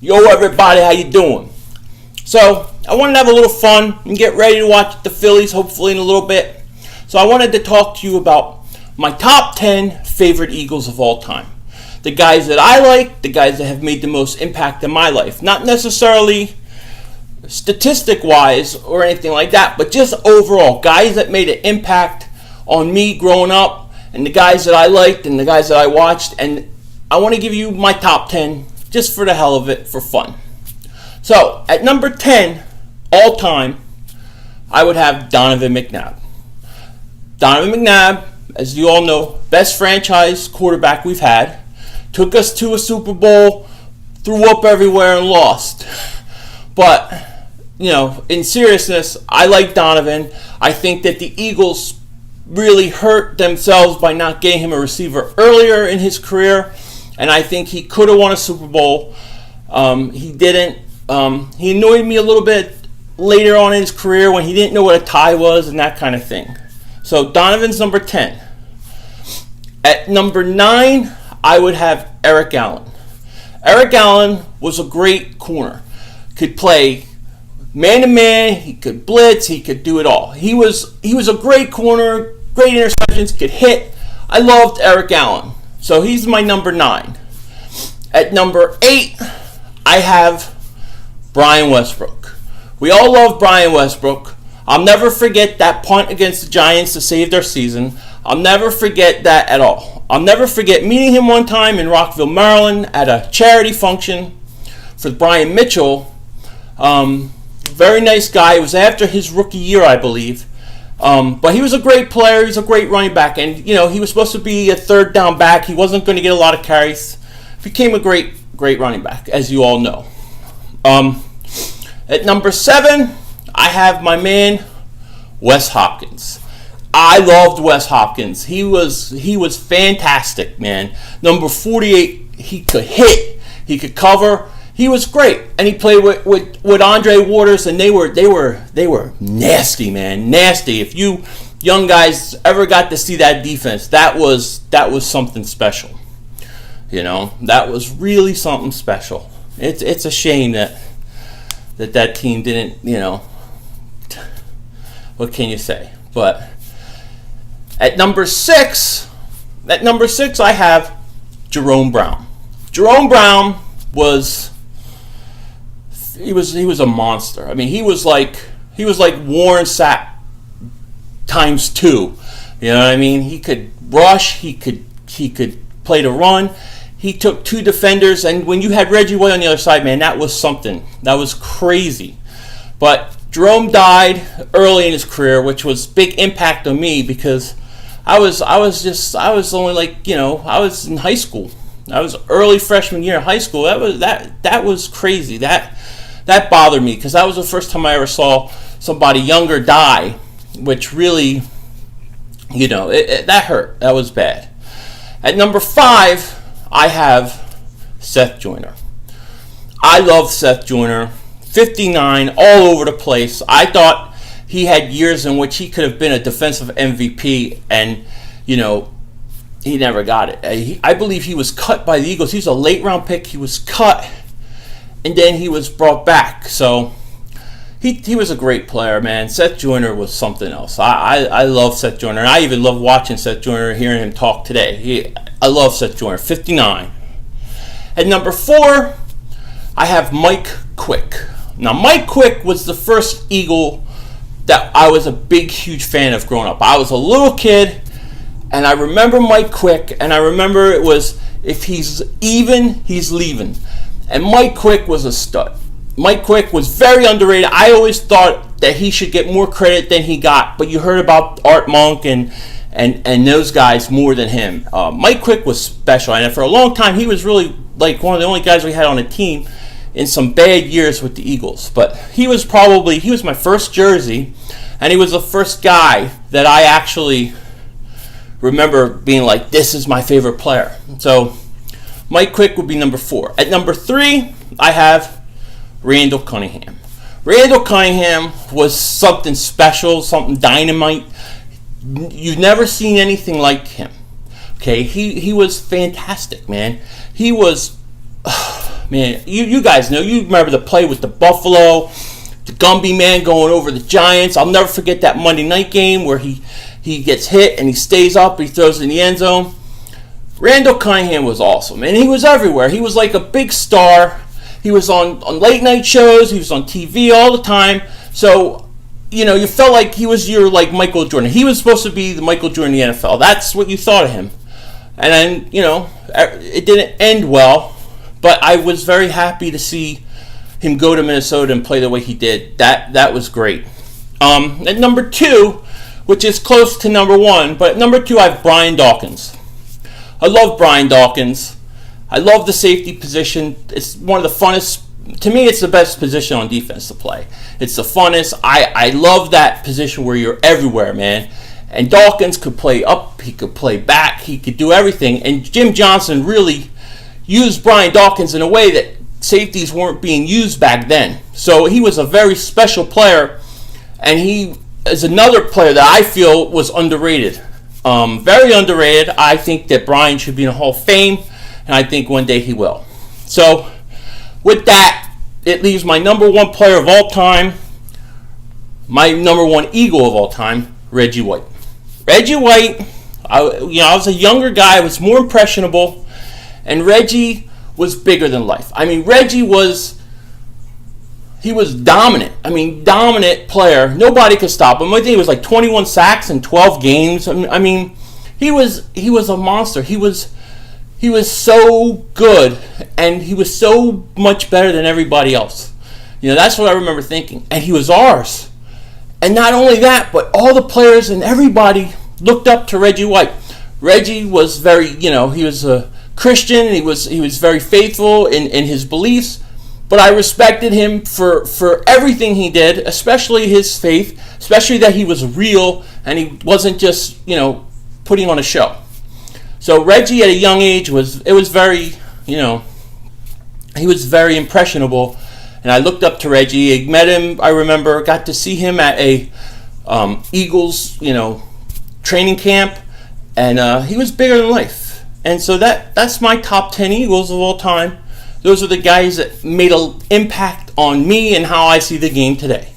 Yo everybody, how you doing? So, I wanted to have a little fun and get ready to watch the Phillies hopefully in a little bit. So I wanted to talk to you about my top 10 favorite Eagles of all time. The guys that I like, the guys that have made the most impact in my life. Not necessarily statistic-wise or anything like that, but just overall. Guys that made an impact on me growing up, and the guys that I liked and the guys that I watched. And I want to give you my top 10 just for the hell of it, for fun. So, at number 10, all time, I would have Donovan McNabb. Donovan McNabb, as you all know, best franchise quarterback we've had. Took us to a Super Bowl, threw up everywhere and lost. But, in seriousness, I like Donovan. I think that the Eagles really hurt themselves by not getting him a receiver earlier in his career. And I think he could have won a Super Bowl. He didn't. He annoyed me a little bit later on in his career when he didn't know what a tie was and that kind of thing. So Donovan's number 10. At number 9, I would have Eric Allen. Eric Allen was a great corner. Could play man-to-man, he could blitz, he could do it all. He was a great corner, great interceptions, could hit. I loved Eric Allen. So he's my number 9. At number 8, I have Brian Westbrook. We all love Brian Westbrook. I'll never forget that punt against the Giants to save their season. I'll never forget that at all. I'll never forget meeting him one time in Rockville, Maryland at a charity function for Brian Mitchell. Very nice guy. It was after his rookie year, I believe. But he was a great player. He was a great running back. And, he was supposed to be a third down back. He wasn't going to get a lot of carries. Became a great running back, as you all know. At number 7, I have my man, Wes Hopkins. I loved Wes Hopkins. He was fantastic, man. Number 48, he could hit. He could cover. He was great, and he played with Andre Waters, and they were nasty, man, nasty. If you young guys ever got to see that defense, that was something special. That was really something special. It's a shame that team didn't. What can you say? But at number 6, I have Jerome Brown. Jerome Brown was. He was a monster. I mean, he was like Warren Sapp times 2. You know what I mean? He could rush. He could play the run. He took 2 defenders, and when you had Reggie White on the other side, man, that was something. That was crazy. But Jerome died early in his career, which was big impact on me because I was only I was in high school. I was early freshman year in high school. That was crazy. That bothered me because that was the first time I ever saw somebody younger die, which really, that hurt. That was bad. At number 5, I have Seth Joyner. I love Seth Joyner. 59, all over the place. I thought he had years in which he could have been a defensive MVP, and, he never got it. I believe he was cut by the Eagles. He was a late-round pick. He was cut, and then he was brought back. So he was a great player, man. Seth Joyner was something else. I love Seth Joyner, and I even love watching Seth Joyner and hearing him talk today. I love Seth Joyner. 59. At number 4, I have Mike Quick. Now, Mike Quick was the first Eagle that I was a big, huge fan of growing up. I was a little kid, and I remember Mike Quick, and I remember it was, if he's even, he's leaving. And Mike Quick was a stud. Mike Quick was very underrated. I always thought that he should get more credit than he got, but you heard about Art Monk and those guys more than him. Mike Quick was special, and for a long time, he was really like one of the only guys we had on the team in some bad years with the Eagles. But he was my first jersey, and he was the first guy that I actually remember being like, this is my favorite player. So Mike Quick would be number 4. At number 3, I have Randall Cunningham. Randall Cunningham was something special, something dynamite. You've never seen anything like him. Okay, he was fantastic, man. He was Man, you guys know. You remember the play with the Buffalo, the Gumby man going over the Giants. I'll never forget that Monday night game where he gets hit and he stays up, he throws in the end zone. Randall Cunningham was awesome, and he was everywhere. He was like a big star. He was on late night shows. He was on TV all the time. So, you felt like he was your like Michael Jordan. He was supposed to be the Michael Jordan of the NFL. That's what you thought of him. And then, it didn't end well, but I was very happy to see him go to Minnesota and play the way he did. That was great. At number 2, which is close to number 1, but at number 2 I have Brian Dawkins. I love Brian Dawkins. I love the safety position. It's one of the funnest. To me, it's the best position on defense to play. It's the funnest. I love that position where you're everywhere, man. And Dawkins could play up. He could play back. He could do everything. And Jim Johnson really used Brian Dawkins in a way that safeties weren't being used back then. So he was a very special player. And he is another player that I feel was underrated. Very underrated. I think that Brian should be in the Hall of Fame, and I think one day he will. So, with that, it leaves my number 1 player of all time, my number 1 Eagle of all time, Reggie White. Reggie White, I was a younger guy, I was more impressionable, and Reggie was bigger than life. I mean, Reggie was dominant. I mean, dominant player. Nobody could stop him. I think it was like 21 sacks in 12 games. I mean, he was a monster. He was so good, and he was so much better than everybody else. That's what I remember thinking. And he was ours. And not only that, but all the players and everybody looked up to Reggie White. Reggie was very, he was a Christian. He was very faithful in his beliefs. But I respected him for everything he did, especially his faith, especially that he was real and he wasn't just, putting on a show. So Reggie at a young age was very, he was very impressionable. And I looked up to Reggie. I met him, I remember, got to see him at a Eagles, training camp. And he was bigger than life. And so that's my top 10 Eagles of all time. Those are the guys that made an impact on me and how I see the game today.